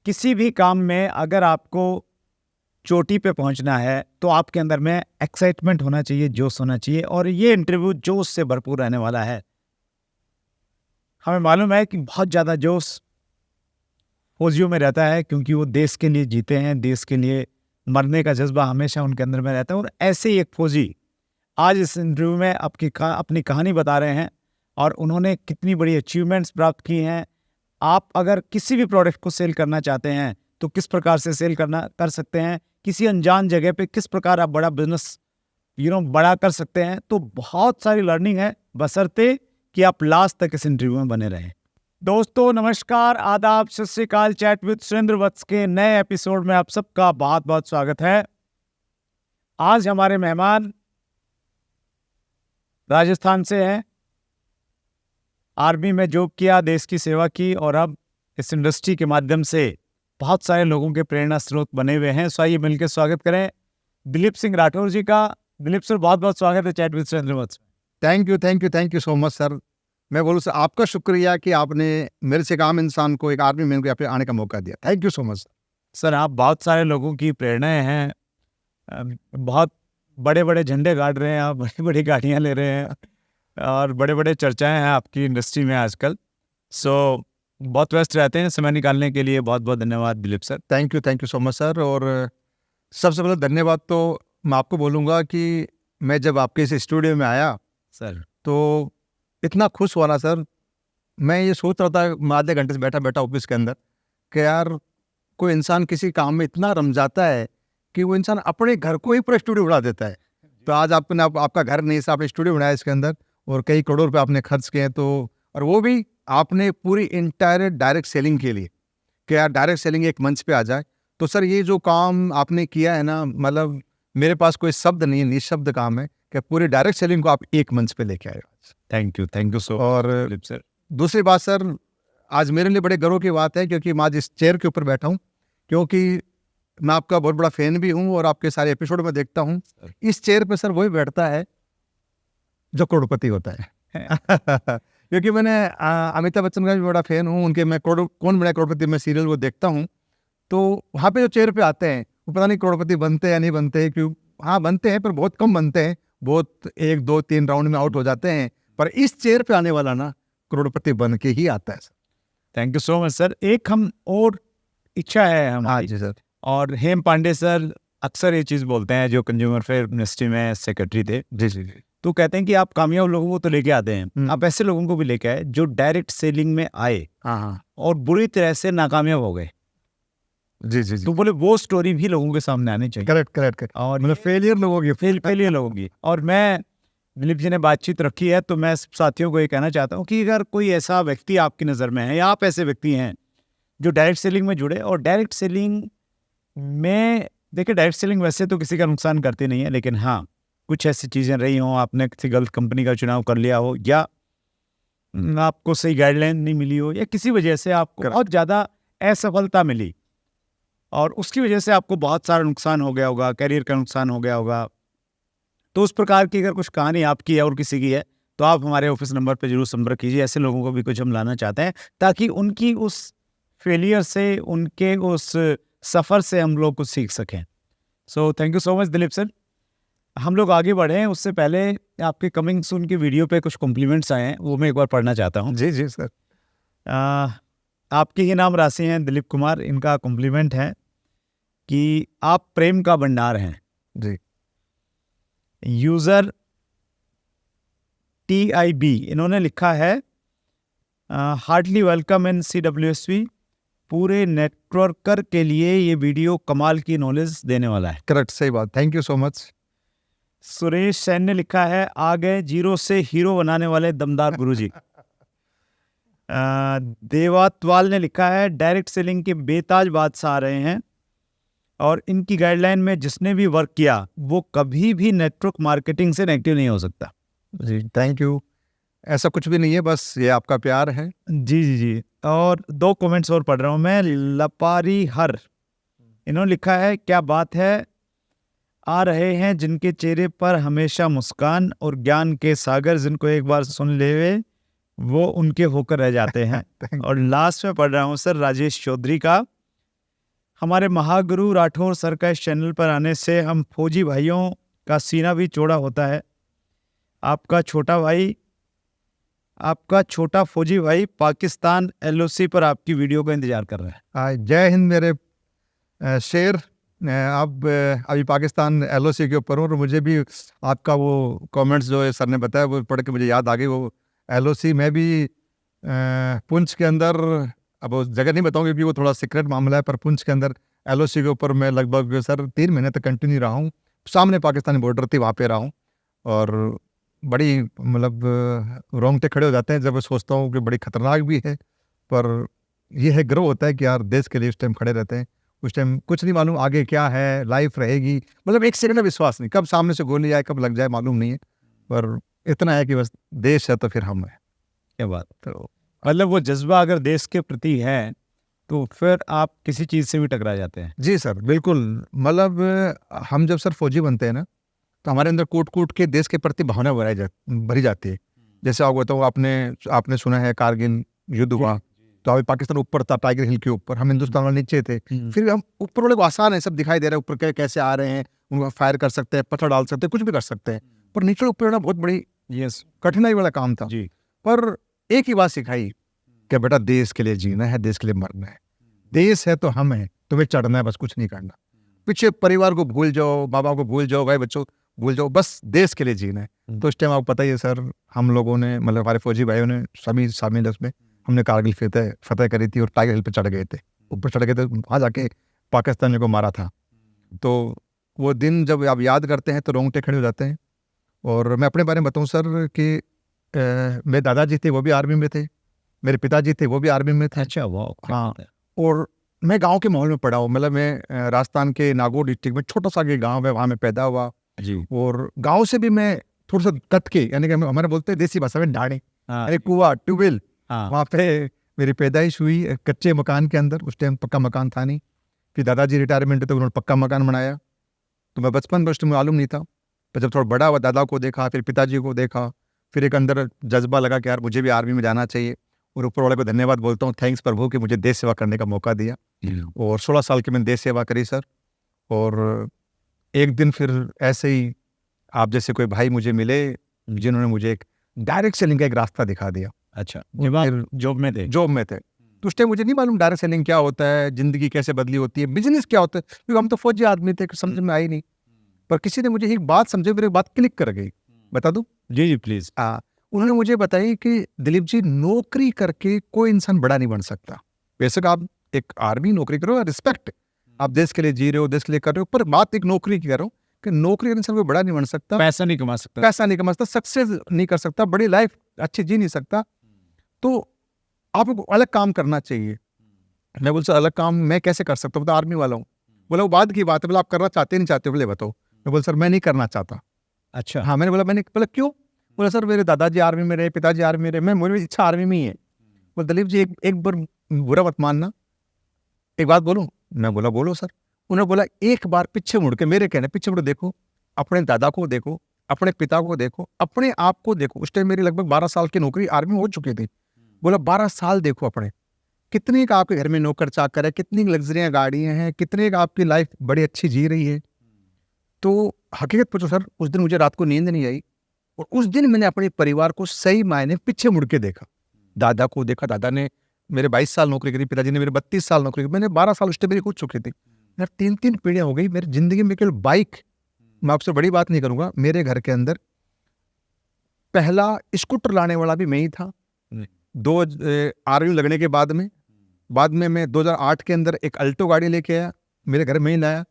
किसी भी काम में अगर आपको चोटी पे पहुंचना है तो आपके अंदर में एक्साइटमेंट होना चाहिए, जोश होना चाहिए, और ये इंटरव्यू जोश से भरपूर रहने वाला है। हमें मालूम है कि बहुत ज़्यादा जोश फौजियों में रहता है, क्योंकि वो देश के लिए जीते हैं, देश के लिए मरने का जज्बा हमेशा उनके अंदर में रहता है। और ऐसे ही एक फौजी आज इस इंटरव्यू में अपनी कहानी बता रहे हैं, और उन्होंने कितनी बड़ी अचीवमेंट्स प्राप्त की हैं। आप अगर किसी भी प्रोडक्ट को सेल करना चाहते हैं तो किस प्रकार से सेल कर सकते हैं, किसी अनजान जगह पे किस प्रकार आप बड़ा बिजनेस बड़ा कर सकते हैं। तो बहुत सारी लर्निंग है, बशर्ते कि आप लास्ट तक इस इंटरव्यू में बने रहें। दोस्तों नमस्कार, आदाब, सत श्री अकाल। चैट विद सुरेंद्र वत्स के नए एपिसोड में आप सबका बहुत बहुत स्वागत है। आज हमारे मेहमान राजस्थान से हैं, आर्मी में जॉब किया, देश की सेवा की, और अब इस इंडस्ट्री के माध्यम से बहुत सारे लोगों के प्रेरणा स्रोत बने हुए हैं। सो आइए मिलकर स्वागत करें दिलीप सिंह राठौर जी का। दिलीप सर, बहुत बहुत स्वागत है chat with Surendra Vats. Thank you so much sir. मैं बोलूँ सर, आपका शुक्रिया कि आपने मेरे से एक आम इंसान को एक आर्मी मैन को यहाँ पे आने का मौका दिया। Thank you so much sir. आप बहुत सारे लोगों की प्रेरणाएं हैं, बहुत बड़े बड़े झंडे गाड़ रहे हैं आप, बड़ी बड़ी गाड़ियाँ ले रहे हैं, और बड़े बड़े चर्चाएं हैं आपकी इंडस्ट्री में आजकल। सो बहुत व्यस्त रहते हैं, समय निकालने के लिए बहुत बहुत धन्यवाद Dilip sir. Thank you so much sir. और सबसे पहले धन्यवाद तो मैं आपको बोलूँगा कि मैं जब आपके इस स्टूडियो में आया सर तो इतना खुश हुआ ना सर। मैं ये सोच रहा था, मैं आधे घंटे से बैठा ऑफिस के अंदर, कि यार कोई इंसान किसी काम में इतना रम जाता है कि वो इंसान अपने घर को ही पूरा स्टूडियो बना देता है। तो आज आपने आपका घर नहीं से आपने स्टूडियो बनाया इसके अंदर, और कई करोड़ रुपये आपने खर्च किए। तो और वो भी आपने पूरी इंटायर डायरेक्ट सेलिंग के लिए, कि यार डायरेक्ट सेलिंग एक मंच पे आ जाए। तो सर ये जो काम आपने किया है ना, मतलब मेरे पास कोई शब्द नहीं है, निःशब्द काम है कि पूरी डायरेक्ट सेलिंग को आप एक मंच पे लेके आए। थैंक यू सो। और दिलीप सर, दूसरी बात सर, आज मेरे लिए बड़े गर्व की बात है क्योंकि मैं आज इस चेयर के ऊपर बैठा हूँ, क्योंकि मैं आपका बहुत बड़ा फैन भी हूँ और आपके सारे एपिसोड में देखता हूँ। इस चेयर पे सर वही बैठता है जो करोड़पति होता है। क्योंकि मैंने अमिताभ बच्चन का भी बड़ा फैन हूँ उनके। मैं कौन बना करोड़पति में सीरियल वो देखता हूँ, तो वहाँ पे जो चेयर पे आते हैं वो पता नहीं करोड़पति बनते हैं या नहीं बनते, क्यों हाँ बनते हैं पर बहुत कम बनते हैं, बहुत 1 2 3 राउंड में आउट हो जाते हैं। पर इस चेयर पे आने वाला ना करोड़पति बन के ही आता है sir. Thank you so much sir. एक हम और इच्छा है हमारी। हाँ जी सर। और हेम पांडे सर अक्सर ये चीज़ बोलते हैं, जो कंज्यूमर फेयर मिनिस्ट्री में सेक्रेटरी थे, जी तो कहते हैं कि आप कामयाब लोगों को तो लेके आते हैं, आप ऐसे लोगों को भी लेके आए जो डायरेक्ट सेलिंग में आए हाँ और बुरी तरह से नाकामयाब हो गए। जी तो बोले वो स्टोरी भी लोगों के सामने आनी चाहिए। करेक्ट। और मतलब फेलियर लोगों की फेलियर लोगों की। और मैं, दिलीप जी ने बातचीत रखी है, तो मैं साथियों को ये कहना चाहता हूँ कि अगर कोई ऐसा व्यक्ति आपकी नज़र में है, या आप ऐसे व्यक्ति हैं जो डायरेक्ट सेलिंग में जुड़े, और डायरेक्ट सेलिंग में देखिए, डायरेक्ट सेलिंग वैसे तो किसी का नुकसान करती नहीं है, लेकिन हाँ कुछ ऐसी चीज़ें रही हों, आपने किसी गलत कंपनी का चुनाव कर लिया हो, या आपको सही गाइडलाइन नहीं मिली हो, या किसी वजह से आपको बहुत ज़्यादा असफलता मिली और उसकी वजह से आपको बहुत सारा नुकसान हो गया होगा, कैरियर का नुकसान हो गया होगा। तो उस प्रकार की अगर कुछ कहानी आपकी है और किसी की है, तो आप हमारे ऑफिस नंबर पर जरूर संपर्क कीजिए। ऐसे लोगों को भी कुछ हम लाना चाहते हैं, ताकि उनकी उस फेलियर से, उनके उस सफ़र से हम लोग कुछ सीख सकें। So thank you so much Dilip sir. हम लोग आगे बढ़े हैं, उससे पहले आपके कमिंग सून की वीडियो पे कुछ कॉम्प्लीमेंट्स आए हैं, वो मैं एक बार पढ़ना चाहता हूँ। जी सर। आपके ही नाम राशि हैं दिलीप कुमार, इनका कॉम्प्लीमेंट है कि आप प्रेम का भंडार हैं जी। यूज़र TIB इन्होंने लिखा है, हार्टली वेलकम इन CWSV। पूरे नेटवर्कर के लिए ये वीडियो कमाल की नॉलेज देने वाला है। करेक्ट, सही बात। Thank you so much. Suresh Sain ने लिखा है, आ गए जीरो से हीरो बनाने वाले दमदार गुरुजी। देवातवाल ने लिखा है, डायरेक्ट सेलिंग के बेताज बादशाह आ रहे हैं, और इनकी गाइडलाइन में जिसने भी वर्क किया वो कभी भी नेटवर्क मार्केटिंग से नेगेटिव नहीं हो सकता। जी थैंक यू। ऐसा कुछ भी नहीं है, बस ये आपका प्यार है। जी। और 2 कमेंट्स और पढ़ रहा हूँ मैं। लपारी हर, इन्होंने लिखा है, क्या बात है, आ रहे हैं जिनके चेहरे पर हमेशा मुस्कान और ज्ञान के सागर, जिनको एक बार सुन ले वो उनके होकर रह जाते हैं। और लास्ट में पढ़ रहा हूँ सर राजेश चौधरी का, हमारे महागुरु राठौर सर का इस चैनल पर आने से हम फौजी भाइयों का सीना भी चौड़ा होता है। आपका छोटा फौजी भाई पाकिस्तान एलओसी पर आपकी वीडियो का इंतजार कर रहा है। जय हिंद मेरे शेर। अब अभी पाकिस्तान एलओसी के ऊपर हूँ और मुझे भी आपका वो कमेंट्स जो है सर ने बताया वो पढ़ के मुझे याद आ गई। वो एलओसी मैं भी पुंछ के अंदर, अब वो जगह नहीं बताऊँगी क्योंकि वो थोड़ा सीक्रेट मामला है, पर पुंछ के अंदर एलओसी के ऊपर मैं लगभग सर 3 महीने तक कंटिन्यू रहा हूँ। सामने पाकिस्तानी बॉर्डर थी, वहाँ पे रहा हूँ और बड़ी मतलब रोंगटे खड़े हो जाते हैं जब मैं सोचता हूँ कि बड़ी खतरनाक भी है, पर यह है गर्व होता है कि यार देश के लिए उस टाइम खड़े रहते हैं। उस टाइम कुछ नहीं मालूम आगे क्या है, लाइफ रहेगी, मतलब एक सेकंड का विश्वास नहीं, कब सामने से गोली आए कब लग जाए मालूम नहीं है, पर इतना है कि बस देश है तो फिर हम है। क्या बात। तो मतलब वो जज्बा अगर देश के प्रति है तो फिर आप किसी चीज़ से भी टकरा जाते हैं। जी सर बिल्कुल। मतलब हम जब सर फौजी बनते हैं ना तो हमारे अंदर कूट कूट के देश के प्रति भावना भरी जाती है। जैसे आप बताओ, आपने सुना है कारगिल युद्ध हुआ तो अभी पाकिस्तान ऊपर था, टाइगर हिल के ऊपर, हम हिंदुस्तान वाले नीचे थे। फिर हम ऊपर वाले को आसान है, सब दिखाई दे रहा है ऊपर कैसे आ रहे हैं, उनको फायर कर सकते हैं, पत्थर डाल सकते हैं, कुछ भी कर सकते हैं, पर नीचे ऊपर होना बहुत बड़ी कठिनाई वाला काम था। पर एक ही बात सिखाई कि बेटा देश के लिए जीना है, देश के लिए मरना है, देश है तो हम है, तुम्हें चढ़ना है, बस कुछ नहीं करना। पीछे परिवार को भूल जाओ, माँ बाप को भूल जाओ, भाई बच्चों भूल जाओ, बस देश के लिए जीना है। तो उस टाइम आपको पता ही है सर, हम लोगों ने मतलब हमारे फौजी भाइयों ने सभी शामिल उसमें, हमने कारगिल फतेह करी थी और टाइगर हिल पे चढ़ गए थे, ऊपर चढ़ गए थे, वहाँ जाके पाकिस्तानियों को मारा था। तो वो दिन जब आप याद करते हैं तो रोंगटे खड़े हो जाते हैं। और मैं अपने बारे में बताऊँ सर कि मेरे दादाजी थे वो भी आर्मी में थे, मेरे पिताजी थे वो भी आर्मी में थे। अच्छा वाह। हाँ, और मैं गांव के माहौल में पढ़ा हूँ, मतलब मैं राजस्थान के नागौर डिस्ट्रिक्ट में छोटा सा के गांव है, वहाँ में पैदा हुआ जी। और गांव से भी मैं थोड़ा सा कट के, यानी कि हमारे बोलते हैं देसी भाषा में डाणे, यानी कुआं ट्यूबवेल, वहाँ पे मेरी पैदाइश हुई कच्चे मकान के अंदर। उस टाइम पक्का मकान था नहीं, फिर दादाजी रिटायरमेंट तो उन्होंने पक्का मकान बनाया। तो मैं बचपन में मालूम नहीं था, पर जब थोड़ा बड़ा हुआ दादा को देखा, फिर पिताजी को देखा, फिर एक अंदर जज्बा लगा कि यार मुझे भी आर्मी में जाना चाहिए। और ऊपर वाले को धन्यवाद बोलता हूँ, थैंक्स प्रभु कि मुझे देश सेवा करने का मौका दिया। और 16 साल की मैंने देश सेवा करी सर। और एक दिन फिर ऐसे ही आप जैसे कोई भाई मुझे मिले जिन्होंने मुझे एक डायरेक्ट सेलिंग का एक रास्ता दिखा दिया। अच्छा, फिर जॉब में थे तो उस टाइम मुझे नहीं मालूम डायरेक्ट सेलिंग क्या होता है, जिंदगी कैसे बदली होती है, बिजनेस क्या होता है, क्योंकि हम तो फौजी आदमी थे, समझ में आई नहीं। पर किसी ने मुझे एक बात समझे, मेरी बात क्लिक कर गई, बता दूं? जी प्लीज। उन्होंने मुझे बताई कि दिलीप जी, नौकरी करके कोई इंसान बड़ा नहीं बन सकता। बेशक आप एक आर्मी नौकरी करो, रिस्पेक्ट, आप देश के लिए जी रहे हो, देश के लिए कर रहे हो, पर बात एक नौकरी की करो कि नौकरी का इंसान कोई बड़ा नहीं बन सकता, पैसा नहीं कमा सकता, सक्सेस नहीं कर सकता, बड़ी लाइफ अच्छी जी नहीं सकता। तो आपको अलग काम करना चाहिए। मैं बोल सर अलग काम मैं कैसे कर सकता हूँ, तो आर्मी वाला हूँ। बोला वो बाद की बात है, बोला आप करना चाहते नहीं चाहते, बोले बताओ। मैं बोल सर मैं नहीं करना चाहता। अच्छा हाँ, मैंने बोला क्यों? बोला सर मेरे दादाजी आर्मी में रहे, पिताजी आर्मी में रहे, मेरी इच्छा आर्मी में ही है। बोले दिलीप जी एक बार बुरा मत मानना, एक बात बोलूं? मैं बोला बोलो सर। उन्होंने बोला एक बार पीछे मुड़ के, मेरे कहने पीछे मुड़ देखो, अपने दादा को देखो, अपने पिता को देखो, अपने आप को देखो। उस टाइम मेरी लगभग 12 साल की नौकरी आर्मी में हो चुकी थी। बोला 12 साल देखो अपने, कितने का आपके घर में नौकर चाकर है, कितनी लग्जरियां गाड़ियां हैं, कितने का आपकी लाइफ बड़ी अच्छी जी रही है। तो हकीकत पूछो सर, उस दिन मुझे रात को नींद नहीं आई और उस दिन मैंने अपने परिवार को सही मायने पीछे मुड़ के देखा। दादा को देखा, दादा ने मेरे 22 साल नौकरी करी, पिताजी ने मेरे 32 साल नौकरी करी, मैंने 12 साल उस टाइम मेरी हो चुकी थी। यार 3 पीढ़ियां हो गई मेरी जिंदगी में। केवल बाइक, मैं आपसे बड़ी बात नहीं करूंगा, मेरे घर के अंदर पहला स्कूटर लाने वाला भी मैं ही था। आर्मी लगने के बाद में मैं 2008 के अंदर एक अल्टो गाड़ी लेके आया, मेरे घर में ही लाया।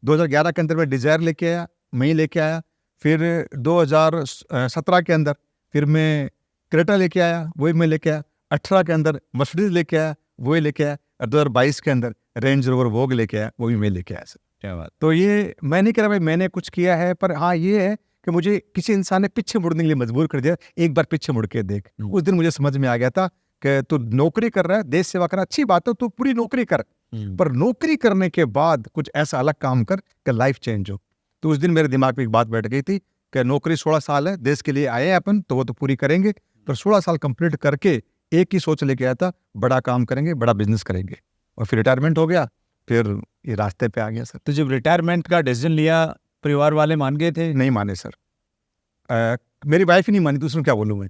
2011 के अंदर मैं डिजायर लेके आया, मैं ही लेके आया। फिर 2017 के अंदर फिर मैं क्रेटा लेके आया, वही मैं लेके आया। 18 के अंदर मर्सिडीज लेके आया, वही लेके आया। और 2022 के अंदर रेंज रोवर वोग लेके आया, वो भी मैं लेके आया सर। क्या बात। तो ये मैं नहीं कह रहा भाई मैंने कुछ किया है, पर हाँ ये है कि मुझे किसी इंसान ने पीछे मुड़ने के लिए मजबूर कर दिया। एक बार पीछे मुड़ के देख। उस दिन मुझे समझ में आ गया था कि तू नौकरी कर रहा है, देश सेवा कर रहा है, अच्छी बात है, तू पूरी नौकरी कर, पर नौकरी करने के बाद कुछ ऐसा अलग काम कर कि लाइफ चेंज हो। तो उस दिन मेरे दिमाग में एक बात बैठ गई थी कि नौकरी 16 साल है, देश के लिए आए हैं अपन, तो वो तो पूरी करेंगे, पर 16 साल कंप्लीट करके एक ही सोच लेके आया था, बड़ा काम करेंगे, बड़ा बिजनेस करेंगे। और फिर रिटायरमेंट हो गया, फिर ये रास्ते पे आ गया सर। तो जब रिटायरमेंट का डिसीजन लिया परिवार वाले मान गए थे? नहीं माने सर। मेरी वाइफ ही नहीं मानी, दूसरों क्या बोलूँ मैं।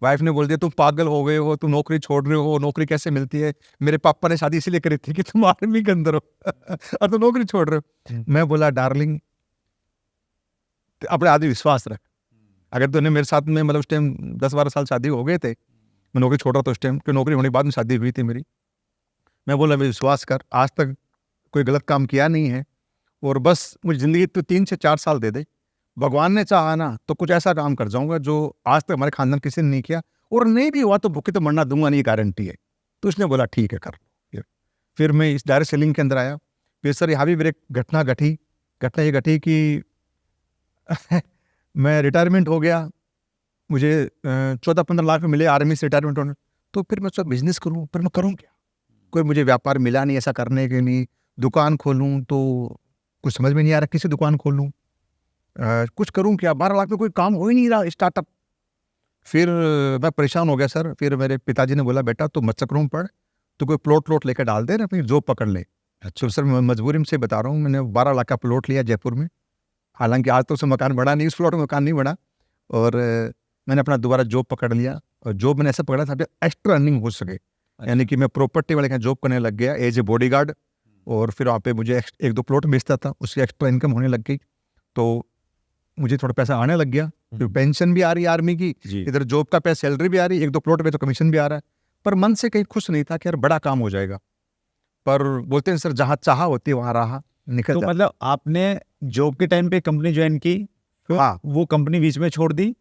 वाइफ ने बोल दिया तुम पागल हो गए हो, तुम नौकरी छोड़ रहे हो, नौकरी कैसे मिलती है, मेरे पापा ने शादी इसीलिए करी थी कि तुम आर्मी के अंदर हो और तुम नौकरी छोड़ रहे हो। मैं बोला डार्लिंग अपने आदमी विश्वास रख, अगर तूने मेरे साथ में मतलब उस टाइम 10-12 साल शादी हो गए थे, मैं नौकरी छोड़ रहा था उस टाइम, कि नौकरी होने के बाद में शादी हुई थी मेरी। मैं बोला मैं विश्वास कर, आज तक कोई गलत काम किया नहीं है, और बस मुझे ज़िंदगी तो 3 से 4 साल दे दे, भगवान ने चाहा ना तो कुछ ऐसा काम कर जाऊंगा जो आज तक हमारे खानदान किसी ने नहीं किया, और नहीं भी हुआ तो भूखे तो मरना दूंगा नहीं, गारंटी है। तो उसने बोला ठीक है कर लो। फिर मैं इस डायरेक्ट सेलिंग के अंदर आया। फिर सर यहाँ भी मेरी एक घटना ये घटी कि मैं रिटायरमेंट हो गया, मुझे 14-15 लाख मिले आर्मी से रिटायरमेंट होने। तो फिर मैं सब बिजनेस करूँ, पर मैं करूँ क्या, कोई मुझे व्यापार मिला नहीं ऐसा करने के लिए। दुकान खोलूँ तो कुछ समझ में नहीं आ रहा, किसी दुकान खोलूँ, कुछ करूँ क्या, 12 लाख में कोई काम हो ही नहीं रहा स्टार्टअप। फिर मैं परेशान हो गया सर। फिर मेरे पिताजी ने बोला बेटा तू मत चक्रों में पड़, तो कोई प्लॉट लेकर डाल दे ना, अपनी जॉब पकड़ ले। अच्छा सर मैं मजबूरी से बता रहा हूँ, मैंने 12 लाख का प्लॉट लिया जयपुर में। हालांकि आज तो उसे मकान बना नहीं, उस प्लॉट में मकान नहीं बना, और मैंने अपना दोबारा जॉब पकड़ लिया। और जॉब मैंने ऐसा पकड़ा था एक्स्ट्रा अर्निंग हो सके। यानी कि मैं प्रॉपर्टी वाले के यहाँ जॉब करने लग गया एज ए बॉडीगार्ड, और फिर वहाँ पे मुझे 1-2 प्लॉट बेचता था, उसकी एक्स्ट्रा इनकम होने लग गई, तो मुझे थोड़ा पैसा आने लग गया। फिर पेंशन भी आ रही है आर्मी की, इधर जॉब का पैसा सैलरी भी आ रही है, 1-2 प्लॉट पे तो कमीशन भी आ रहा है। पर मन से कहीं खुश नहीं था कि यार बड़ा काम हो जाएगा। पर बोलते हैं सर जहाँ चाह होती है वहाँ राह निकल तो जाता। मतलब आपने जॉब के टाइम पे कंपनी ज्वाइन की, फिर हाँ। वो कंपनी बीच में छोड़ दी,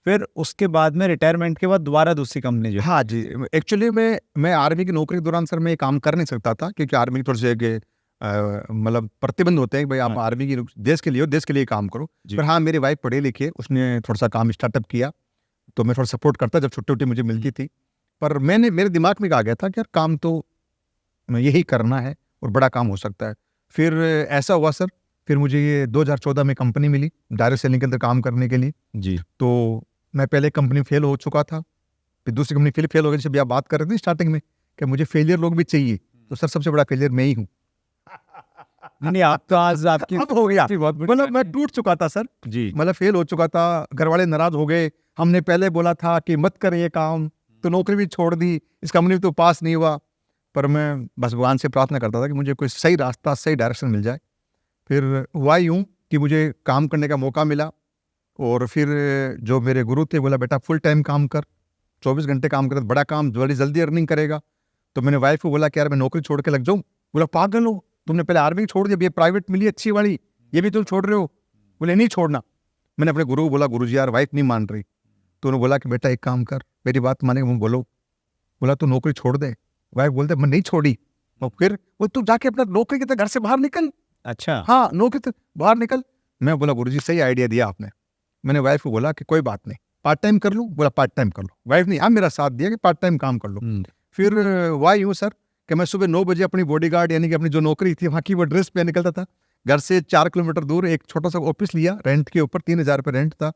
फिर उसके बाद में रिटायरमेंट के बाद दोबारा दूसरी कंपनी जो हाँ जी, एक्चुअली मैं आर्मी की नौकरी के दौरान सर मैं ये काम कर नहीं सकता था, क्योंकि आर्मी की थोड़ी सी मतलब प्रतिबंध होते हैं कि भाई आप आर्मी की देश के लिए काम करो। पर हाँ मेरी वाइफ पढ़ी लिखी है, उसने थोड़ा सा काम स्टार्टअप किया, तो मैं थोड़ा सपोर्ट करता जब छुट्टी मुझे मिलती थी। पर मेरे दिमाग में आ गया था कि यार काम तो यही करना है और बड़ा काम हो सकता है। फिर ऐसा हुआ सर, फिर मुझे ये 2014 में कंपनी मिली डायरेक्ट सेलिंग के अंदर काम करने के लिए जी। तो मैं पहले कंपनी फेल हो चुका था, फिर दूसरी कंपनी फेल हो गई। जब आप बात कर रहे थे स्टार्टिंग में कि मुझे फेलियर लोग भी चाहिए, तो सर सबसे बड़ा फेलियर मैं ही हूँ। नहीं आप तो आज आपकी अब हो गया, बहुत मतलब मैं टूट चुका था सर जी, मतलब फेल हो चुका था। घर वाले नाराज हो गए, हमने पहले बोला था कि मत कर ये काम, तो नौकरी भी छोड़ दी, इस कंपनी में तो पास नहीं हुआ। पर मैं बस भगवान से प्रार्थना करता था कि मुझे कोई सही रास्ता सही डायरेक्शन मिल जाए। फिर हुआ यूँ कि मुझे काम करने का मौका मिला, और फिर जो मेरे गुरु थे बोला बेटा फुल टाइम काम कर, 24 घंटे काम कर, बड़ा काम बड़ी जल्दी अर्निंग करेगा। तो मैंने वाइफ को बोला कि यार मैं नौकरी छोड़ के लग जाऊँ। बोला पागल हो, तुमने पहले आर्मी छोड़ दिया, ये प्राइवेट मिली अच्छी वाली, ये भी तुम छोड़ रहे हो। बोले नहीं छोड़ना। मैंने अपने गुरु को बोला गुरु जी यार वाइफ नहीं मान रही। तो उन्होंने बोला कि बेटा एक काम कर, मेरी बात माने बोलो। बोला तू नौकरी छोड़ दे। वाइफ बोलते मैं नहीं छोड़ी। और फिर वो तू जाके अपना नौकरी के घर से बाहर निकल। अच्छा हाँ नौकरी से बाहर निकल। मैं बोला गुरु जी सही आइडिया दिया आपने। मैंने वाइफ को बोला कि कोई बात नहीं पार्ट टाइम कर लूँ। बोला पार्ट टाइम कर लो। वाइफ ने हाँ मेरा साथ दिया कि पार्ट टाइम काम कर लो। फिर वाई यूँ सर कि मैं सुबह 9 बजे अपनी बॉडीगार्ड यानी कि अपनी जो नौकरी थी वहाँ की वो ड्रेस पे निकलता था। घर से 4 किलोमीटर दूर एक छोटा सा ऑफिस लिया रेंट के ऊपर, 3,000 रुपये रेंट था।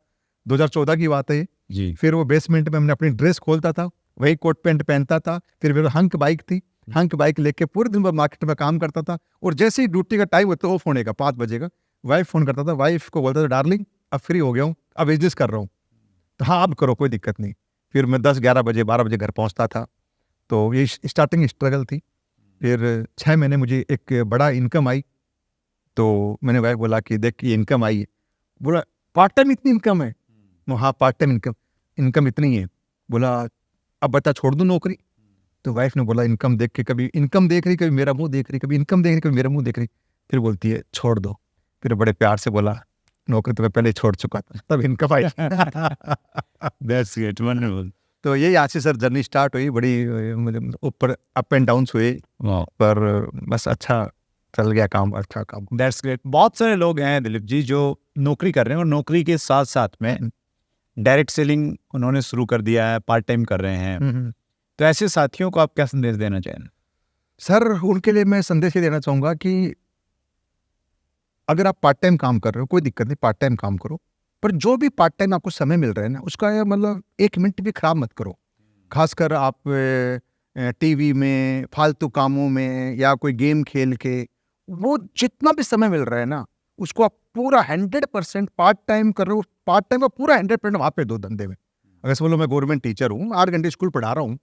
2014 की बात है जी। फिर वो बेसमेंट में मैंने अपनी ड्रेस खोलता था, वही कोट पैंट पहनता था। फिर मेरे हंक बाइक थी, हंक बाइक लेके पूरे दिन भर मार्केट में काम करता था। और जैसे ही ड्यूटी का टाइम होता ऑफ होने का 5 बजे का, वाइफ फोन करता था, वाइफ को बोलता था डार्लिंग अब फ्री हो गया हूँ, अब बिजनेस कर रहा हूँ, तो हाँ अब करो कोई दिक्कत नहीं। फिर मैं 10-11 बजे 12 बजे घर पहुँचता था। तो ये स्टार्टिंग स्ट्रगल थी। फिर 6 महीने मुझे एक बड़ा इनकम आई। तो मैंने वाइफ बोला कि देख ये इनकम आई है। बोला पार्ट टाइम इतनी इनकम है? हाँ पार्ट टाइम इनकम इतनी है। बोला अब बता छोड़ दूँ नौकरी? तो वाइफ ने बोला इनकम देख के कभी इनकम देख रही, कभी मेरा मुंह देख रही, कभी इनकम देख रही, कभी मेरा मुंह देख रही। फिर बोलती है छोड़ दो। फिर बड़े प्यार से बोला नौकरी तो मैं पहले छोड़ चुका था, तब income I. That's great, wonderful. तो यही आज से सर जर्नी स्टार्ट हुई। बड़ी मतलब ऊपर अप एंड डाउन हुए, पर बस अच्छा चल गया काम, अच्छा काम। That's great. बहुत सारे लोग हैं दिलीप जी जो नौकरी कर रहे हैं और नौकरी के साथ साथ में डायरेक्ट सेलिंग उन्होंने शुरू कर दिया है, पार्ट टाइम कर रहे हैं। तो ऐसे साथियों को आप क्या संदेश देना चाहेंगे? सर उनके लिए मैं संदेश ये देना चाहूँगा कि अगर आप पार्ट टाइम काम कर रहे हो कोई दिक्कत नहीं, पार्ट टाइम काम करो, पर जो भी पार्ट टाइम आपको समय मिल रहा है ना उसका मतलब 1 मिनट भी खराब मत करो। खासकर आप टीवी में, फालतू कामों में या कोई गेम खेल के, वो जितना भी समय मिल रहा है ना, उसको आप पूरा 100% पार्ट टाइम कर रहे हो, पार्ट टाइम का पूरा 100% वहाँ पे दो धंधे में। अगर से बोलो मैं गवर्नमेंट टीचर हूँ, 8 घंटे स्कूल पढ़ा रहा हूँ,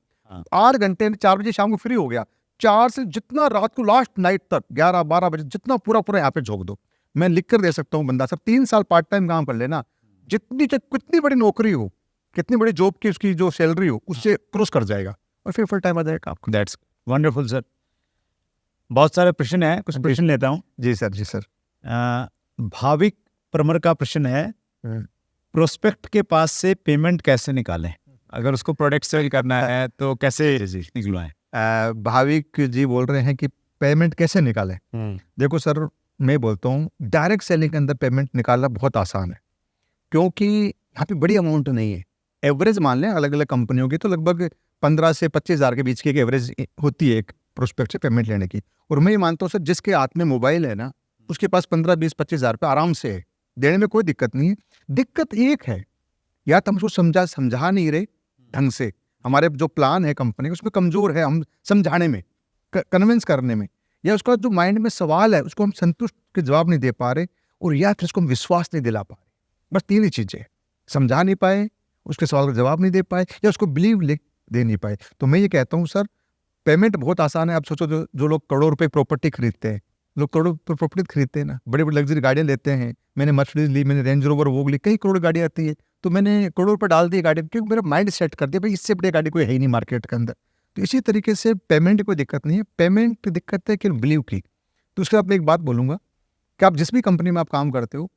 8 घंटे 4 बजे शाम को फ्री हो गया, 4 से जितना रात को लास्ट नाइट तक 11-12 बजे जितना पूरा पूरा यहाँ पे झोंक दो। मैं लिख कर दे सकता हूँ, बंदा सब 3 साल पार्ट टाइम काम कर लेना, कितनी बड़ी नौकरी हो, कितनी बड़ी जॉब की उसकी जो सैलरी हो, उससे क्रॉस कर जाएगा और फिर फुल टाइम आ जाएगा आपको। That's wonderful sir. बहुत सारे प्रश्न है, कुछ प्रश्न लेता हूँ। जी सर, जी सर। भाविक परमर का प्रश्न है, प्रोस्पेक्ट के पास से पेमेंट कैसे निकालें? अगर उसको प्रोडक्ट सेल करना है तो कैसे निकलवाएं? भाविक जी बोल रहे हैं कि पेमेंट कैसे निकालें। देखो सर, मैं बोलता हूँ डायरेक्ट सेलिंग के अंदर पेमेंट निकालना बहुत आसान है, क्योंकि यहाँ पे बड़ी अमाउंट नहीं है। एवरेज मान लें अलग अलग कंपनियों की तो लगभग 15 से 25 हज़ार के बीच की एक एवरेज होती है एक प्रोस्पेक्ट से पेमेंट लेने की। और मैं ये मानता हूँ सर, जिसके हाथ में मोबाइल है ना, उसके पास 15, 20, 25 हज़ार रुपये आराम से है, देने में कोई दिक्कत नहीं है। दिक्कत एक है, या तो हम उसको समझा नहीं रहे ढंग से, हमारे जो प्लान है कंपनी उसमें कमजोर है हम समझाने में, कन्विंस करने में, या उसका जो माइंड में सवाल है उसको हम संतुष्ट के जवाब नहीं दे पा रहे, और या फिर उसको हम विश्वास नहीं दिला पा रहे। बस 3 ही चीज़ें, समझा नहीं पाए, उसके सवाल का जवाब नहीं दे पाए, या उसको बिलीव दे नहीं पाए। तो मैं ये कहता हूँ सर, पेमेंट बहुत आसान है। आप सोचो जो लोग करोड़ रुपए प्रॉपर्टी खरीदते हैं, लोग करोड़ रुपये प्रॉपर्टी खरीदते हैं ना, बड़े बड़े लग्जरी गाड़ियाँ लेते हैं, मैंने मर्सिडीज ली, मैंने रेंज रोवर वो ली, कई करोड़ गाड़ी आती है, तो मैंने करोड़ रुपये डाल दिए गाड़ी में, क्योंकि मेरा माइंड सेट कर दिया भाई इससे बड़ी गाड़ी कोई है ही नहीं मार्केट के अंदर। तो इसी तरीके से पेमेंट कोई दिक्कत नहीं है, पेमेंट दिक्कत है कि बिलीव की। तो उसके बाद मैं एक बात बोलूँगा कि आप जिस भी कंपनी में आप काम करते हो,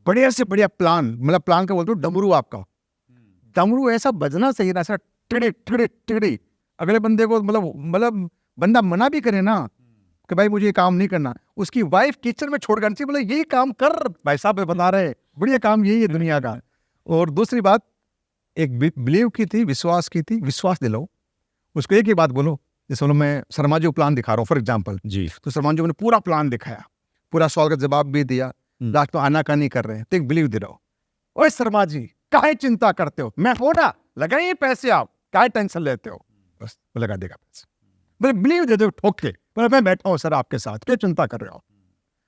बढ़िया से बढ़िया प्लान, मतलब प्लान का बोलते हो डमरू, आपका डमरू ऐसा बजना चाहिए ना, ऐसा टिड़ी टिड़ी टिड़ी, अगले बंदे को मतलब बंदा मना भी करे ना कि भाई मुझे ये काम नहीं करना, उसकी वाइफ किचन में छोड़ कर चाहिए, बोले यही काम कर भाई साहब, बता रहे बढ़िया काम यही है दुनिया का। और दूसरी बात, एक बिलीव की थी, विश्वास की थी, विश्वास दिलाओ उसको। एक ही बात बोलो, जैसे बोलो मैं शर्मा जी को प्लान दिखा रहा हूँ फॉर एग्जाम्पल जी, तो शर्मा जी ने पूरा प्लान दिखाया, पूरा सवाल का जवाब भी दिया, लास्ट में आनाकानी कर रहे हैं, तो एक बिलीव दिलाओ, ओए शर्मा जी काहे चिंता करते हो, मैं हो ना, लगाइए पैसे, आप काहे टेंशन लेते हो, बस वो लगा देगा पैसे। बोले बिलीव दे दो ठोक के, बोले मैं बैठा हूँ सर आपके साथ, क्या चिंता कर रहे हो।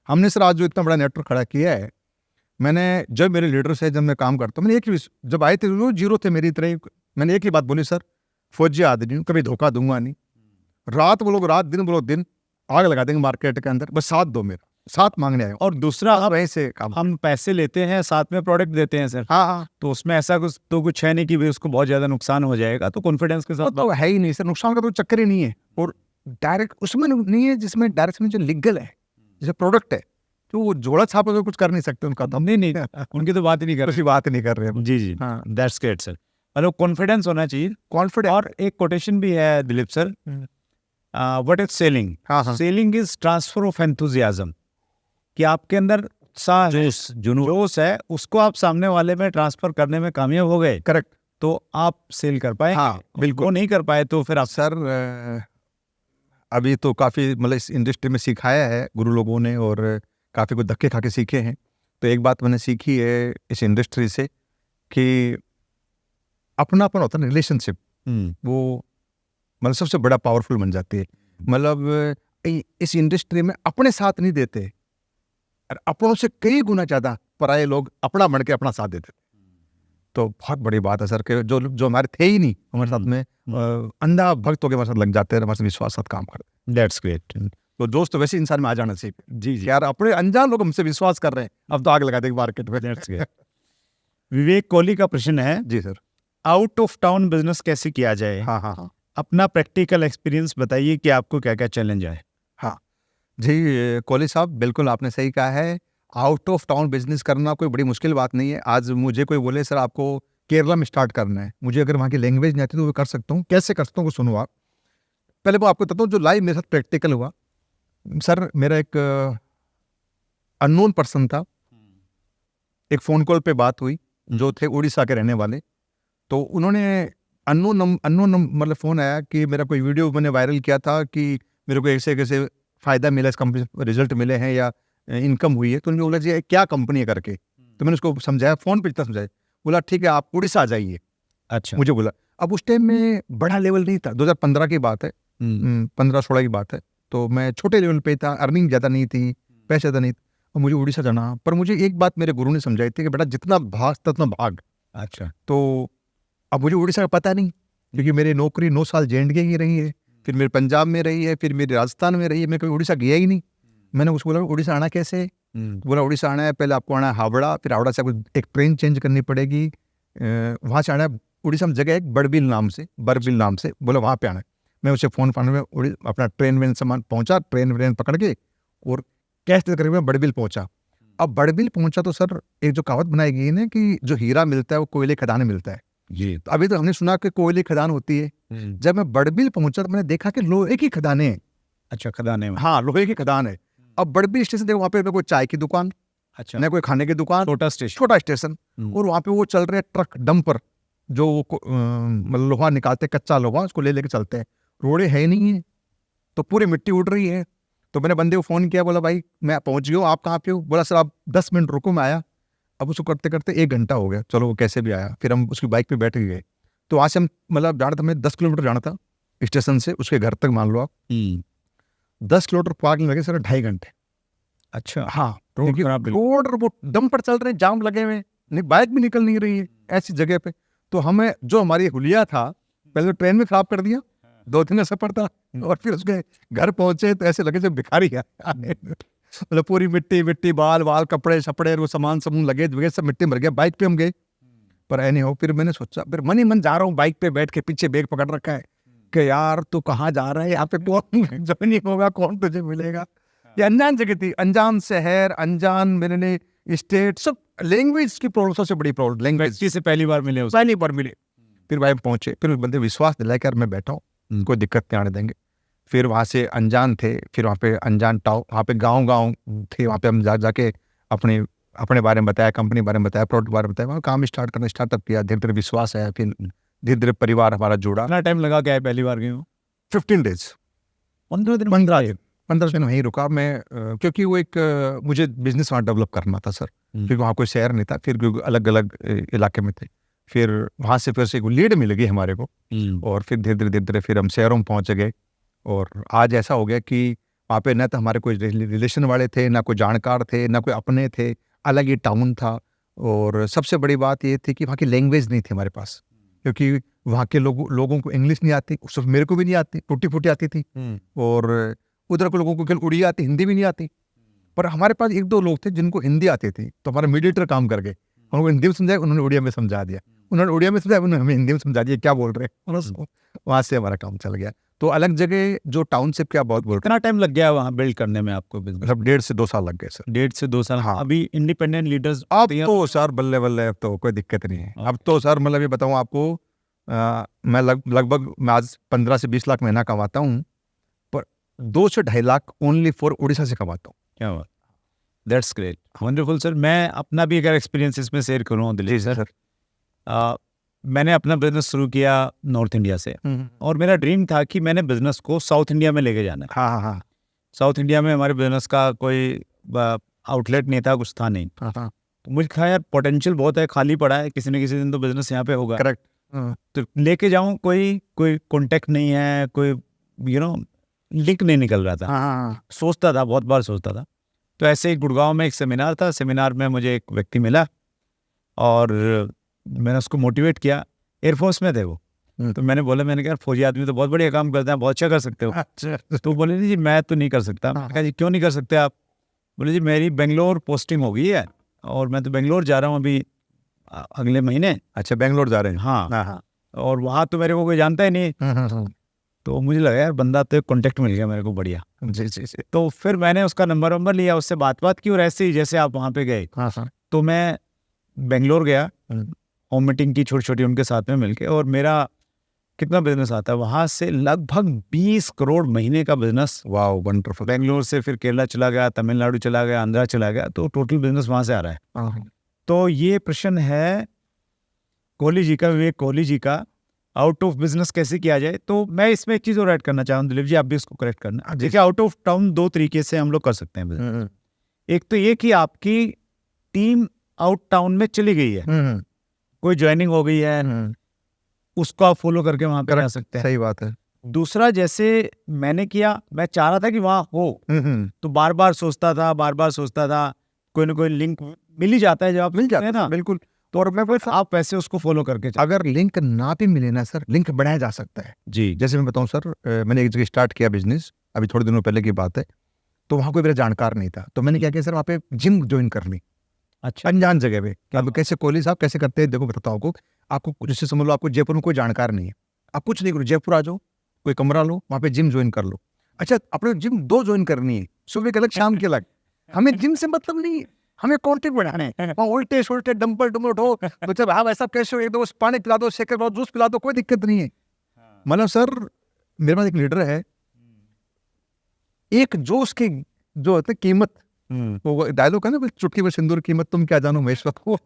हमने सर आज जो इतना बड़ा नेटवर्क खड़ा किया है, मैंने जब मेरे लीडर से जब मैं काम करता हूँ, मैंने एक ही, जब आए थे वो जीरो थे मेरी तरह, मैंने एक ही बात बोली, सर फौजी आदमी हूँ, कभी धोखा दूंगा नहीं, रात बोलो रात, दिन बोलो दिन, आग लगा देंगे मार्केट के अंदर, बस साथ दो, मेरा साथ मांगने आए। और दूसरा, आप ऐसे काम, हम पैसे लेते हैं साथ में प्रोडक्ट देते हैं सर। हाँ, तो उसमें ऐसा कुछ है नहीं कि भाई उसको बहुत ज्यादा नुकसान हो जाएगा, तो कॉन्फिडेंस के साथ तो है ही नहीं सर, नुकसान का तो चक्कर ही नहीं है। और डायरेक्ट उसमें नहीं है, जिसमें डायरेक्ट में जो लीगल है, जैसे प्रोडक्ट है, तो वो जोड़ा छाप तो कुछ कर नहीं सकते उनका, तो नहीं उनकी तो बात ही नहीं कर रहे, बात ही नहीं कर रहे। जी, हाँ, दैट्स ग्रेट सर। मतलब कॉन्फिडेंस होना चाहिए, कॉन्फिडेंस। और एक कोटेशन भी है Dilip sir, what is selling? Selling is transfer of enthusiasm, कि आपके अंदर उत्साह, जोश है, उसको आप सामने वाले में ट्रांसफर करने में कामयाब हो गए, करेक्ट, तो आप सेल कर पाए। हाँ बिल्कुल। वो नहीं कर पाए तो फिर आप सर अभी तो काफ़ी मतलब इस इंडस्ट्री में सिखाया है गुरु लोगों ने, और काफ़ी कुछ धक्के खा के सीखे हैं। तो एक बात मैंने सीखी है इस इंडस्ट्री से कि अपनापन होता है, रिलेशनशिप, वो मतलब सबसे बड़ा पावरफुल बन जाती है। मतलब इस इंडस्ट्री में अपने साथ नहीं देते, और अपनों से कई गुना ज़्यादा पराये लोग अपना बन के अपना साथ देते। तो बहुत बड़ी बात है सर कि जो हमारे थे ही नहीं हमारे साथ में, अंधा भक्त होकर हमारे साथ लग जाते हैं, हमारे साथ विश्वास साथ काम करते। That's great. तो दोस्त तो वैसे इंसान में आ जाना चाहिए। जी यार अपने अनजान लोग हमसे विश्वास कर रहे हैं, अब तो आग लगा देंगे मार्केट में। That's great. विवेक कोहली का प्रश्न है, जी sir, out of town business कैसे किया जाए? हाँ, अपना प्रैक्टिकल एक्सपीरियंस बताइए कि आपको क्या क्या चैलेंज आए। हाँ जी कोहली साहब, बिल्कुल आपने सही कहा है। आउट ऑफ टाउन बिजनेस करना कोई बड़ी मुश्किल बात नहीं है। आज मुझे कोई बोले सर आपको केरला में स्टार्ट करना है, मुझे अगर वहाँ की लैंग्वेज नहीं आती तो वो कर सकता हूँ। कैसे कर सकता हूँ वो सुनो आप। पहले वो आपको बताता हूँ जो लाइव मेरे साथ प्रैक्टिकल हुआ। सर मेरा एक अननोन पर्सन था, एक फ़ोन कॉल पे बात हुई, जो थे उड़ीसा के रहने वाले। तो उन्होंने अननोन मतलब फ़ोन आया कि मेरा कोई वीडियो मैंने वायरल किया था कि मेरे को ऐसे कैसे फ़ायदा मिला, इस कंपनी से रिजल्ट मिले हैं या इनकम हुई है। तो उन्होंने बोला जी क्या कंपनी है करके। तो मैंने उसको समझाया, फ़ोन पे इतना समझाया। बोला ठीक है आप उड़ीसा आ जाइए। अच्छा, मुझे बोला अब उस टाइम में बड़ा लेवल नहीं था, 2015 की बात है, 15-16 की बात है, तो मैं छोटे लेवल पे था, अर्निंग ज़्यादा नहीं थी, पैसे ज़्यादा नहीं, और मुझे उड़ीसा जाना। पर मुझे एक बात मेरे गुरु ने समझाई थी कि बेटा जितना भाग उतना भाग। अच्छा। तो अब मुझे उड़ीसा का पता नहीं, क्योंकि मेरी नौकरी 9 साल J&K की रही है, फिर मेरे पंजाब में रही है, फिर मेरी राजस्थान में रही है, मैं कभी उड़ीसा गया ही नहीं। मैंने उसको बोला उड़ीसा आना कैसे? बोला उड़ीसा आना है, पहले आपको आना है हावड़ा, फिर हावड़ा से आपको एक ट्रेन चेंज करनी पड़ेगी, वहाँ से आना है उड़ीसा में जगह है बड़बिल नाम से, बोला वहाँ पे आना है। मैं उसे फ़ोन फान में अपना ट्रेन वेन सामान पहुँचा, ट्रेन पकड़ के और कैश करके मैं बड़बिल पहुँचा। अब बड़बिल पहुँचा तो सर एक जो कहावत बनाई गई है ना कि जो हीरा मिलता है वो कोयले खदान में मिलता है जी। तो अभी तो हमने सुना कि कोयले खदान होती है। जब मैं बड़बिल पहुँचा तो मैंने देखा कि लोहे की खदानें हैं। अच्छा, खदाने में। हाँ, लोहे की खदान है। अब बड़बिल स्टेशन देखो, वहाँ पे न कोई चाय की दुकान, अच्छा, न कोई खाने की दुकान, छोटा स्टेशन। छोटा स्टेशन, और वहाँ पे वो चल रहे ट्रक डंपर जो मतलब लोहा निकालते, कच्चा लोहा उसको ले लेके चलते हैं। रोडे है नहीं है तो पूरी मिट्टी उड़ रही है। तो मैंने बंदे को फ़ोन किया, बोला भाई मैं पहुँच गया हूँ, आप कहाँ पे हो? बोला सर आप 10 मिनट रुको, मैं आया। अब उसको करते करते 1 घंटा हो गया, चलो वो कैसे भी आया। फिर हम उसकी बाइक पे बैठ गए। तो वहाँ से हम मतलब जाना था, हमें 10 किलोमीटर जाना था स्टेशन से उसके घर तक, मान लो आप 10 किलोमीटर पार्किंग लगे सर 2.5 घंटे। अच्छा, हाँ, रोड खराब, रोड वो डंपर चल रहे हैं, जाम लगे हुए हैं, बाइक भी निकल नहीं रही है ऐसी जगह पे। तो हमें जो हमारी हुलिया था पहले तो ट्रेन में खराब कर दिया, 2 दिन का सफर था, और फिर उसके घर पहुंचे तो ऐसे लगे जब भिखारी है। मतलब पूरी मिट्टी, बाल कपड़े छपड़े वो सामान लगे वगैरह सब मिट्टी मर गया। बाइक पे हम गए, पर ऐ नहीं हो। फिर मैंने सोचा, फिर मन ही मन जा रहा हूँ बाइक पे बैठ के, पीछे बैग पकड़ रखा है कि यार तू कहाँ जा रहा है, यहाँ पे कौन ज्वाइनिंग होगा, कौन तुझे मिलेगा। ये अनजान जगह थी, अनजान शहर, अनजान मेरे स्टेट, सब लैंग्वेज की प्रॉब्लम, सबसे बड़ी प्रॉब्लम लैंग्वेज से पहली बार मिले, पहली बार मिले। फिर भाई पहुंचे, फिर बंदे विश्वास दिलाकर मैं बैठा हूँ, कोई दिक्कत नहीं आने देंगे। फिर वहाँ से अनजान थे, फिर वहाँ पे अनजान टाउन, वहाँ पे गाँव थे, वहाँ पे हम जाके अपने बारे में बताया, कंपनी बारे में बताया, प्रोडक्ट बारे में बताया, वहाँ काम स्टार्टअप किया। धीरे धीरे विश्वास आया, फिर धीरे धीरे परिवार हमारा जुड़ा। कितना टाइम लगा क्या है पहली बार गए हो? 15 डेज, 15 दिन वहीं रुका मैं, क्योंकि वो एक मुझे बिजनेस वहाँ डेवलप करना था सर, क्योंकि वहाँ कोई शहर नहीं था, फिर अलग अलग इलाके में थे। फिर वहाँ से फिर से लीड मिल गई हमारे को, और फिर धीरे धीरे फिर हम शहरों में पहुँच गए। और आज ऐसा हो गया कि वहाँ पे न तो हमारे कोई रिलेशन वाले थे, ना कोई जानकार थे, ना कोई अपने थे, अलग ही टाउन था। और सबसे बड़ी बात ये थी कि वहाँ की लैंग्वेज नहीं थी हमारे पास, क्योंकि वहाँ के लोगों को इंग्लिश नहीं आती, सिर्फ मेरे को भी नहीं आती, टूटी फूटी आती थी, और उधर के लोगों को केवल उड़िया आती, हिंदी भी नहीं आती। पर हमारे पास 1-2 लोग थे जिनको हिंदी आती थी, तो हमारा मीडिएटर काम कर गए, उनको हिंदी में समझाया, उन्होंने उड़िया में समझा दिया, उन्होंने उड़िया में समझाया, उन्होंने हमें हिंदी में समझा दिया क्या बोल रहे हैं। वहाँ से हमारा काम चल गया। तो अलग जगह जो टाउनशिप क्या बहुत बोल रहे। कितना टाइम लग गया वहाँ बिल्ड करने में आपको बिजनेस? मतलब 1.5 से 2 साल लग गए सर। 1.5 से 2 साल। हाँ। अभी इंडिपेंडेंट लीडर्स अब तो सर बल्ले बल्ले, अब तो कोई दिक्कत नहीं है। अब तो सर मतलब ये बताऊँ आपको, मैं लगभग मैं आज 15 से 20 लाख महीना कमाता हूँ, पर 2 से 2.5 लाख ओनली फॉर उड़ीसा से कमाता हूँ। क्या बात, दैट्स ग्रेट, वंडरफुल सर। मैं अपना भी अगर एक्सपीरियंस इसमें शेयर करूँ दिलीप सर, मैंने अपना बिजनेस शुरू किया नॉर्थ इंडिया से, और मेरा ड्रीम था कि मैंने बिजनेस को साउथ इंडिया में लेके जाना है। हाँ। साउथ इंडिया में हमारे बिजनेस का कोई आउटलेट नहीं था, कुछ था नहीं। तो मुझे कहा यार पोटेंशियल बहुत है, खाली पड़ा है, किसी न किसी दिन तो बिजनेस यहाँ पे होगा। करेक्ट। तो लेके जाऊँ, कोई कॉन्टेक्ट नहीं है, कोई लिंक नहीं निकल रहा था। सोचता था, बहुत बार सोचता था। तो ऐसे ही गुड़गांव में एक सेमिनार था, सेमिनार में मुझे एक व्यक्ति मिला और मैंने उसको मोटिवेट किया। एयरफोर्स में थे वो, तो मैंने कहा फौजी आदमी तो बहुत बढ़िया काम करते हैं, बहुत अच्छा कर सकते हो। अच्छा। तो बोले जी मैं तो नहीं कर सकता। मैंने कहा जी क्यों नहीं कर सकते आप? बोले जी मेरी बेंगलोर पोस्टिंग हो गई है और मैं तो बेंगलोर जा रहा हूँ अभी अगले महीने। अच्छा, बेंगलोर जा रहे हैं? हाँ। और वहाँ तो मेरे को कोई जानता ही नहीं। तो मुझे लगा यार बंदा तो कॉन्टेक्ट मिल गया मेरे को, बढ़िया। जी। तो फिर मैंने उसका नंबर लिया, उससे बात की, और ऐसे ही जैसे आप वहाँ पे गए, तो मैं बेंगलोर गया, होम मीटिंग की छोटी उनके साथ में मिलके, और मेरा कितना बिजनेस आता है वहाँ से, लगभग 20 करोड़ महीने का बिजनेस। वाह, वंडरफुल। बेंगलोर से फिर केरला चला गया, तमिलनाडु चला गया, आंध्रा चला गया, तो टोटल बिजनेस वहाँ से आ रहा है। तो ये प्रश्न है कोहली जी का, विवेक कोहली जी का, आउट ऑफ बिजनेस कैसे किया जाए। तो मैं इसमें एक चीज़ और ऐड करना चाहूँ दिलीप जी, आप भी इसको करेक्ट करना। देखिए आउट ऑफ टाउन 2 तरीके से हम लोग कर सकते हैं बिजनेस। एक तो ये कि आपकी टीम आउट टाउन में चली गई है, कोई ज्वाइनिंग हो गई है, उसको आप फॉलो करके वहां पे जा Correct, सकते हैं। सही बात है। दूसरा, जैसे मैंने किया, मैं चाह रहा था कि वहां हो, तो बार बार सोचता था, कोई ना कोई लिंक मिल ही जाता है जब आप मिल सुनते जाता हैं है ना, बिल्कुल। तो और मैं फिर आप वैसे उसको फॉलो करके चल। अगर लिंक ना भी मिले ना सर, लिंक बढ़ाया जा सकता है। जी जैसे मैं बताऊं सर, मैंने एक जगह स्टार्ट किया बिजनेस, अभी थोड़े दिनों पहले की बात है। तो वहाँ कोई मेरा जानकार नहीं था, तो मैंने क्या किया सर, वहाँ पे जिम ज्वाइन कर ली, अच्छा, अनजान जगह पे। क्या अब बात। कैसे कोहली साहब कैसे करते हैं, देखो बताता हूँ आपको। जैसे समझ लो आपको जयपुर में कोई जानकार नहीं है, आप कुछ नहीं करो, जयपुर आ जाओ, कोई कमरा लो, वहाँ पे जिम ज्वाइन कर लो। अच्छा, अपने जिम 2 ज्वाइन करनी है, सुबह के अलग शाम के अलग। हमें जिम से मतलब नहीं है, हमें कंटेंट बढ़ाने हैं। वहाँ उल्टे सुल्टे डंबल डुम्बल उठो, तो जब हाँ वैसा कैसे हो, एक दो पानी पिला दो, शेकर पिला दो, जूस पिला दो, कोई दिक्कत नहीं है। मतलब सर, मेरे पास एक लीडर है, एक जोश की जो होता है कीमत, वो डायलॉग है ना, चुटकी में सिंदूर कीमत तुम क्या जानो महेश वक्त को।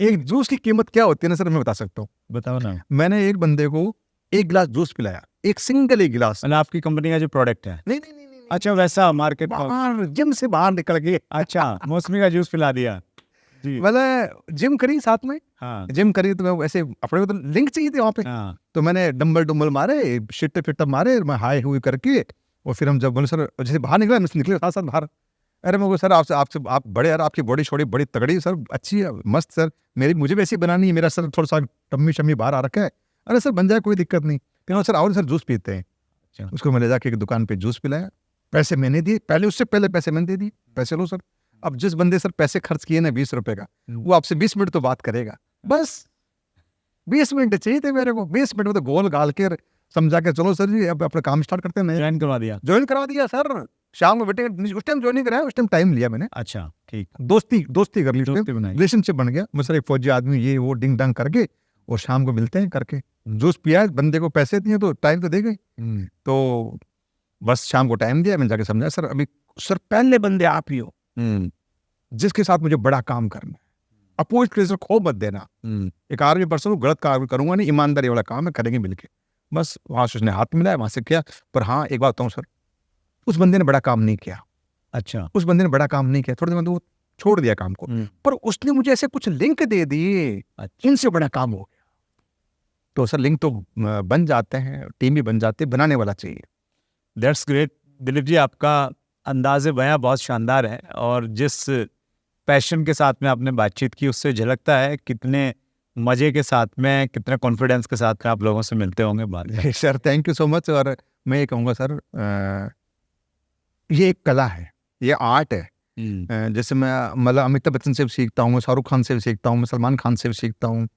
एक जूस की कीमत क्या होती है ना सर, मैं बता सकता हूँ। बताओ ना। मैंने एक बंदे को 1 गिलास जूस पिलाया, एक सिंगल 1 गिलास। मतलब आपकी कंपनी का जो प्रोडक्ट है, नहीं नहीं नहीं नहीं, अच्छा वैसा मार्केट का, बाहर जिम से बाहर निकल के, अच्छा मौसमी का जूस पिला दिया जी। मतलब जिम करी साथ में, हाँ जिम करी तो मैं वैसे अपने को तो लिंक चाहिए थे वहाँ पे। हाँ, तो मैंने डंबल डुम्बल मारे, शिट्टे फिट्टे मारे, मैं हाई हुई करके, और फिर हम जब बोले सर, जैसे बाहर निकला, निकले साथ साथ बाहर। अरे मैं सर आपसे आपसे आप बड़े यार, आपकी बॉडी शॉडी बड़ी तगड़ी सर, अच्छी है, मस्त सर, मुझे वैसी बनानी है, मेरा सर थोड़ा सा टम्मी शम्मी बाहर आ रखा है। अरे सर बन जाए, कोई दिक्कत नहीं। कहना सर आओ सर जूस पीते हैं। अच्छा। उसको मैं ले जाके एक दुकान पे जूस पिलाया, पैसे मैंने दिए, पहले उससे पहले पैसे मैंने दे दिए, पैसे लो सर। अब जिस बंदे सर पैसे खर्च किए ना 20 रुपए का, वो आपसे 20 मिनट तो बात करेगा, बस 20 मिनट चाहिए थे मेरे को। 20 मिनट में तो गोल गाल के समझा के चलो सर जी, अब अपना काम स्टार्ट करते हैं। ज्वाइन करवा दिया। ज्वाइन करा दिया सर, शाम में बेटे, उस टाइम ज्वाइन नहीं कराया, उस टाइम टाइम लिया मैंने, अच्छा ठीक, दोस्ती दोस्ती कर ली, दोस्ती बनाई। रिलेशनशिप बन गया। मैं सर एक फौजी आदमी, ये वो डिंग डंग करके, और शाम को मिलते हैं करके, जूस पिया, बंदे को पैसे दिए तो टाइम तो दे गए। तो बस शाम को टाइम दिया, मैंने जाके समझाया सर, अभी सर पहले बंदे आप ही हो जिसके साथ मुझे बड़ा काम करना है, अपोजिट के खो मत देना। एक आर्मी पर्सन को गलत काम करूंगा नहीं, ईमानदारी वाला काम है, करेंगे मिलके। बस वहां से उसने हाथ मिलाया, वहां से किया। पर हाँ एक बात बताऊं सर, उस बंदे ने बड़ा काम नहीं किया। अच्छा, उस बंदे ने बड़ा काम नहीं किया, थोड़ी देर बाद वो छोड़ दिया काम को, पर उसने मुझे ऐसे कुछ लिंक दे दिए, इनसे बड़ा काम हो गया। तो सर लिंक तो बन जाते हैं, टीम भी बन जाती है, बनाने वाला चाहिए। दैट्स ग्रेट दिलीप जी, आपका अंदाज़े बयां बहुत शानदार है, और जिस पैशन के साथ में आपने बातचीत की उससे झलकता है कितने मज़े के साथ में, कितने कॉन्फिडेंस के साथ में आप लोगों से मिलते होंगे बाद में। Sir thank you so much. और मैं ये कहूँगा सर, ये एक कला है, ये आर्ट है। जैसे मैं मतलब अमिताभ बच्चन से भी सीखता हूँ, शाहरुख खान से भी सीखता हूँ, मैं सलमान खान से भी सीखता हूँ।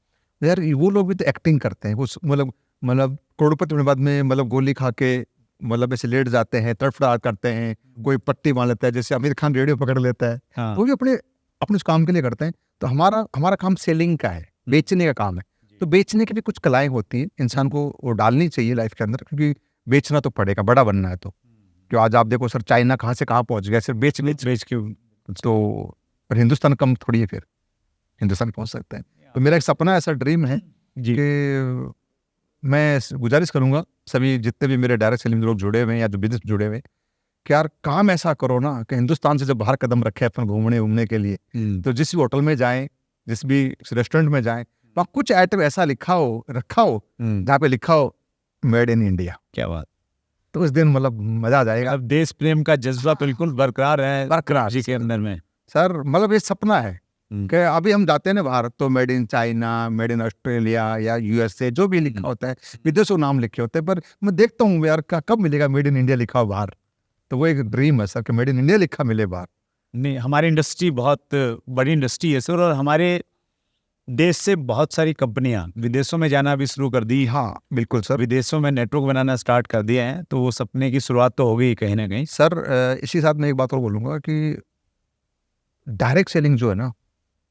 यार वो लोग भी तो एक्टिंग करते हैं, वो मतलब करोड़पति होने बाद में मतलब गोली खा के मतलब ऐसे लेट जाते हैं, तड़फड़ाहट करते हैं, कोई पट्टी बांध लेता है, जैसे आमिर खान रेडियो पकड़ लेता है। हाँ। वो भी अपने अपने उस काम के लिए करते हैं। तो हमारा काम सेलिंग का है, बेचने का काम है। तो बेचने की भी कुछ कलाएं होती हैं, इंसान को वो डालनी चाहिए लाइफ के अंदर, क्योंकि बेचना तो पड़ेगा, बड़ा बनना है। तो क्यों आज आप देखो सर, चाइना कहाँ से कहाँ पहुंच गया, सिर्फ बेच के। तो पर हिंदुस्तान कम थोड़ी है, फिर हिंदुस्तान पहुंच सकते हैं। तो मेरा एक सपना, ऐसा ड्रीम है कि मैं गुजारिश करूंगा सभी जितने भी मेरे डायरेक्ट सेलिंग लोग जुड़े हुए हैं या जो बिजनेस जुड़े हुए हैं, कि यार काम ऐसा करो ना कि हिंदुस्तान से जब बाहर कदम रखे अपन घूमने के लिए, तो जिस भी होटल में जाएं, जिस भी रेस्टोरेंट में जाएं, वहाँ कुछ आइटम ऐसा रखा हो जहाँ पे लिखा हो मेड इन इंडिया। क्या बात। तो उस दिन मतलब मजा आ जाएगा। अब देश प्रेम का जज्बा बिल्कुल बरकरार है बरकरार जी के अंदर में सर। मतलब ये सपना है कि अभी हम जाते हैं ना बाहर, तो made in China, made in Australia या यूएसए, जो भी लिखा होता है, विदेशों नाम लिखे होते हैं, पर मैं देखता हूँ यार कब मिलेगा मेड इन इंडिया लिखा हो बाहर। तो वो एक ड्रीम है सर कि मेड इन इंडिया लिखा मिले बाहर। नहीं, हमारी इंडस्ट्री बहुत बड़ी इंडस्ट्री है सर, और हमारे देश से बहुत सारी कंपनियां विदेशों में जाना भी शुरू कर दी। हाँ बिल्कुल सर, विदेशों में नेटवर्क बनाना स्टार्ट कर दिए हैं, तो वो सपने की शुरुआत तो हो गई कहीं ना कहीं। सर इसी साथ मैं एक बात और बोलूँगा कि डायरेक्ट सेलिंग जो है ना,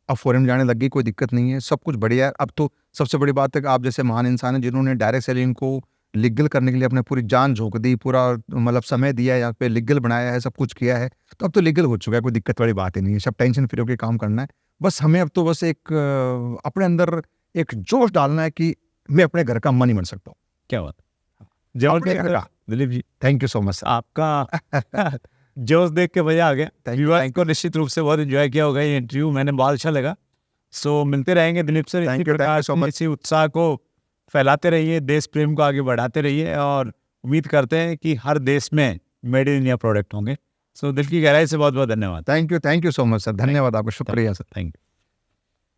अब फॉरेन में जाने लग गई, कोई दिक्कत नहीं है, सब कुछ बढ़िया है। अब तो सबसे बड़ी बात है कि आप जैसे महान इंसान हैं जिन्होंने डायरेक्ट सेलिंग को लीगल करने के लिए अपने पूरी जान झोंक दी, पूरा मतलब समय दिया है, यहाँ पे लीगल बनाया है, सब कुछ किया है। तो अब तो लीगल हो चुका है, कोई दिक्कत वाली बात ही नहीं है, सब टेंशन फ्री होकर काम करना है। बस हमें अब तो बस एक अपने अंदर एक जोश डालना है कि मैं अपने घर का मन ही बन सकता हूँ। क्या बात। अपने घर का। Dilip ji thank you so much sir. आपका जोश देख के मजा आ गया। व्यूअर्स को निश्चित रूप से बहुत एंजॉय किया होगा ये इंटरव्यू, मैंने बहुत अच्छा लगा। सो मिलते रहेंगे दिलीप सर इसी प्रकार से, इसी उत्साह को फैलाते रहिए, देश प्रेम को आगे बढ़ाते रहिए और उम्मीद करते हैं कि हर देश में मेड इन इंडिया प्रोडक्ट होंगे। सो दिल की गहराई से बहुत बहुत धन्यवाद। Thank you so much sir, धन्यवाद आपका, शुक्रिया सर। Thank you.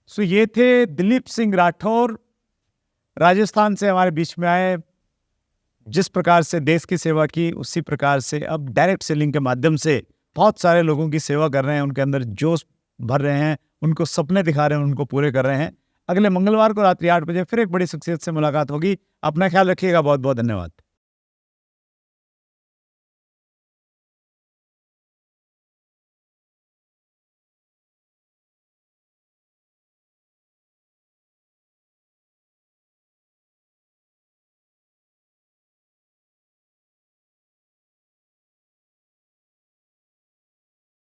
सो ये थे दिलीप सिंह राठौर, राजस्थान से हमारे बीच में आए। जिस प्रकार से देश की सेवा की, उसी प्रकार से अब डायरेक्ट सेलिंग के माध्यम से बहुत सारे लोगों की सेवा कर रहे हैं, उनके अंदर जोश भर रहे हैं, उनको सपने दिखा रहे हैं, उनको पूरे कर रहे हैं। अगले मंगलवार को रात्रि 8 बजे फिर एक बड़ी शख्सियत से मुलाकात होगी। अपना ख्याल रखिएगा। बहुत बहुत धन्यवाद।